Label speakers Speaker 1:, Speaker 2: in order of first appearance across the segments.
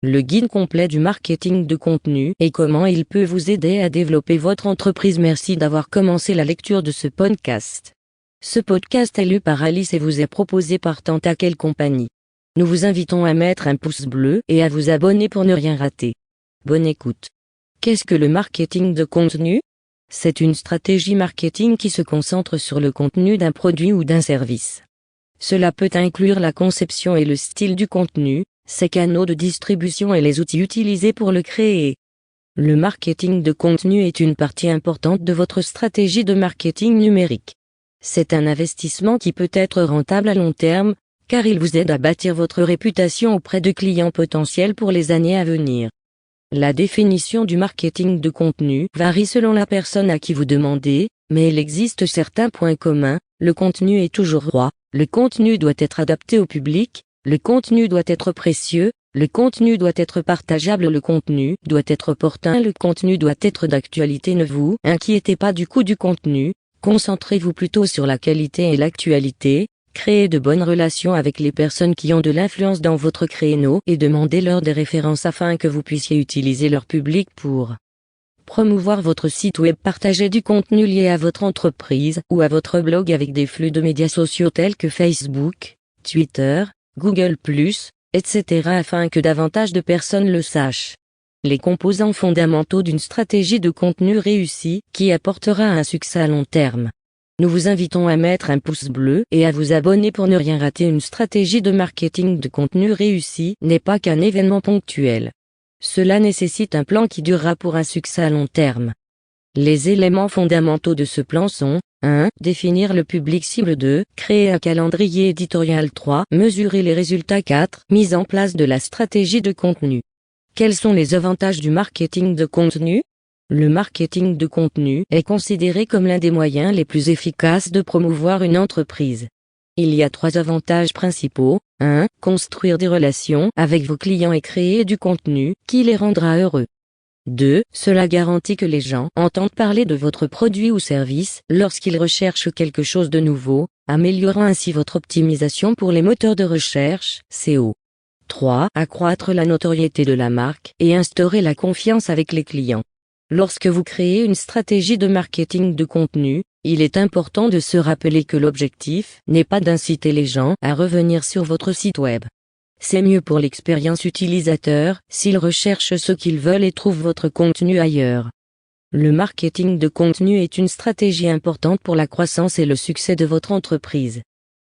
Speaker 1: le guide complet du marketing de contenu et comment il peut vous aider à développer votre entreprise. Merci d'avoir commencé la lecture de ce podcast. Ce podcast est lu par Alice et vous est proposé par Tentacle Company. Nous vous invitons à mettre un pouce bleu et à vous abonner pour ne rien rater. Bonne écoute. Qu'est-ce que le marketing de contenu? C'est une stratégie marketing qui se concentre sur le contenu d'un produit ou d'un service. Cela peut inclure la conception et le style du contenu, ses canaux de distribution et les outils utilisés pour le créer. Le marketing de contenu est une partie importante de votre stratégie de marketing numérique. C'est un investissement qui peut être rentable à long terme, car il vous aide à bâtir votre réputation auprès de clients potentiels pour les années à venir. La définition du marketing de contenu varie selon la personne à qui vous demandez, mais il existe certains points communs. Le contenu est toujours roi, le contenu doit être adapté au public, le contenu doit être précieux, le contenu doit être partageable, le contenu doit être opportun, le contenu doit être d'actualité. Ne vous inquiétez pas du coût du contenu, concentrez-vous plutôt sur la qualité et l'actualité. Créez de bonnes relations avec les personnes qui ont de l'influence dans votre créneau et demandez-leur des références afin que vous puissiez utiliser leur public pour promouvoir votre site web. Partagez du contenu lié à votre entreprise ou à votre blog avec des flux de médias sociaux tels que Facebook, Twitter, Google+, etc. afin que davantage de personnes le sachent. Les composants fondamentaux d'une stratégie de contenu réussie qui apportera un succès à long terme. Nous vous invitons à mettre un pouce bleu et à vous abonner pour ne rien rater. Une stratégie de marketing de contenu réussie n'est pas qu'un événement ponctuel. Cela nécessite un plan qui durera pour un succès à long terme. Les éléments fondamentaux de ce plan sont 1. Définir le public cible. 2. Créer un calendrier éditorial. 3. Mesurer les résultats. 4. Mise en place de la stratégie de contenu. Quels sont les avantages du marketing de contenu? Le marketing de contenu est considéré comme l'un des moyens les plus efficaces de promouvoir une entreprise. Il y a 3 avantages principaux. 1. Construire des relations avec vos clients et créer du contenu qui les rendra heureux. 2. Cela garantit que les gens entendent parler de votre produit ou service lorsqu'ils recherchent quelque chose de nouveau, améliorant ainsi votre optimisation pour les moteurs de recherche, SEO. 3. Accroître la notoriété de la marque et instaurer la confiance avec les clients. Lorsque vous créez une stratégie de marketing de contenu, il est important de se rappeler que l'objectif n'est pas d'inciter les gens à revenir sur votre site web. C'est mieux pour l'expérience utilisateur s'ils recherchent ce qu'ils veulent et trouvent votre contenu ailleurs. Le marketing de contenu est une stratégie importante pour la croissance et le succès de votre entreprise.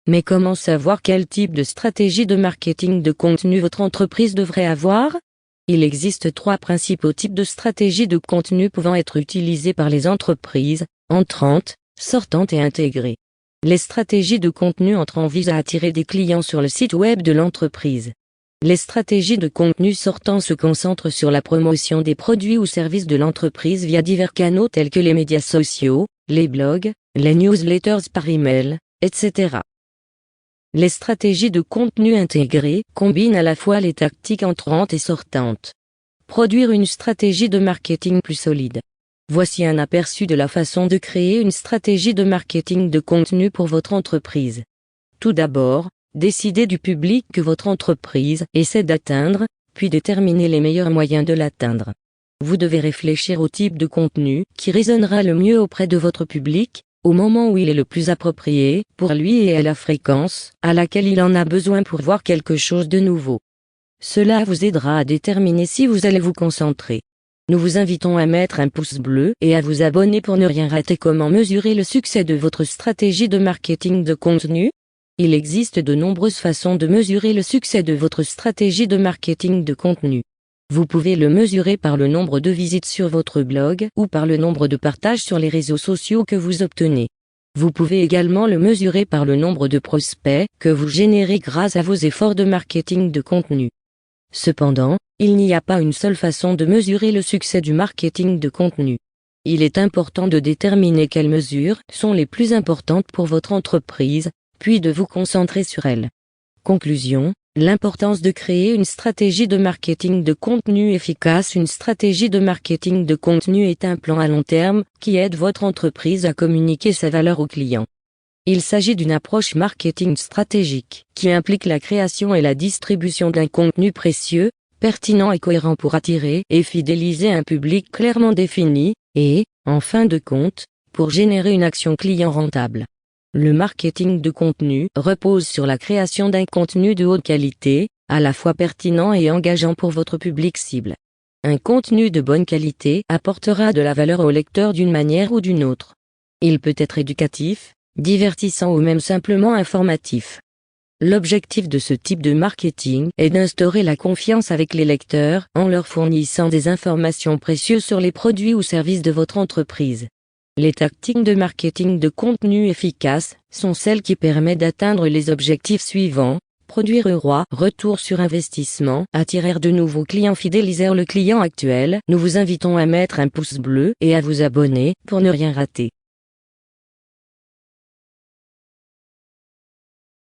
Speaker 1: Mais comment savoir quel type de stratégie de marketing de contenu votre entreprise devrait avoir? Il existe 3 principaux types de stratégies de contenu pouvant être utilisées par les entreprises, entrantes, sortantes et intégrées. Les stratégies de contenu entrant visent à attirer des clients sur le site web de l'entreprise. Les stratégies de contenu sortant se concentrent sur la promotion des produits ou services de l'entreprise via divers canaux tels que les médias sociaux, les blogs, les newsletters par email, etc. Les stratégies de contenu intégrées combinent à la fois les tactiques entrantes et sortantes. Produire une stratégie de marketing plus solide. Voici un aperçu de la façon de créer une stratégie de marketing de contenu pour votre entreprise. Tout d'abord, décidez du public que votre entreprise essaie d'atteindre, puis déterminez les meilleurs moyens de l'atteindre. Vous devez réfléchir au type de contenu qui résonnera le mieux auprès de votre public, au moment où il est le plus approprié pour lui et à la fréquence à laquelle il en a besoin pour voir quelque chose de nouveau. Cela vous aidera à déterminer si vous allez vous concentrer. Nous vous invitons à mettre un pouce bleu et à vous abonner pour ne rien rater. Comment mesurer le succès de votre stratégie de marketing de contenu? Il existe de nombreuses façons de mesurer le succès de votre stratégie de marketing de contenu. Vous pouvez le mesurer par le nombre de visites sur votre blog ou par le nombre de partages sur les réseaux sociaux que vous obtenez. Vous pouvez également le mesurer par le nombre de prospects que vous générez grâce à vos efforts de marketing de contenu. Cependant, il n'y a pas une seule façon de mesurer le succès du marketing de contenu. Il est important de déterminer quelles mesures sont les plus importantes pour votre entreprise, puis de vous concentrer sur elles. Conclusion. L'importance de créer une stratégie de marketing de contenu efficace. Une stratégie de marketing de contenu est un plan à long terme qui aide votre entreprise à communiquer sa valeur aux clients. Il s'agit d'une approche marketing stratégique qui implique la création et la distribution d'un contenu précieux, pertinent et cohérent pour attirer et fidéliser un public clairement défini, et, en fin de compte, pour générer une action client rentable. Le marketing de contenu repose sur la création d'un contenu de haute qualité, à la fois pertinent et engageant pour votre public cible. Un contenu de bonne qualité apportera de la valeur au lecteur d'une manière ou d'une autre. Il peut être éducatif, divertissant ou même simplement informatif. L'objectif de ce type de marketing est d'instaurer la confiance avec les lecteurs en leur fournissant des informations précieuses sur les produits ou services de votre entreprise. Les tactiques de marketing de contenu efficaces sont celles qui permettent d'atteindre les objectifs suivants: produire un retour sur investissement, attirer de nouveaux clients, fidéliser le client actuel. Nous vous invitons à mettre un pouce bleu et à vous abonner pour ne rien rater.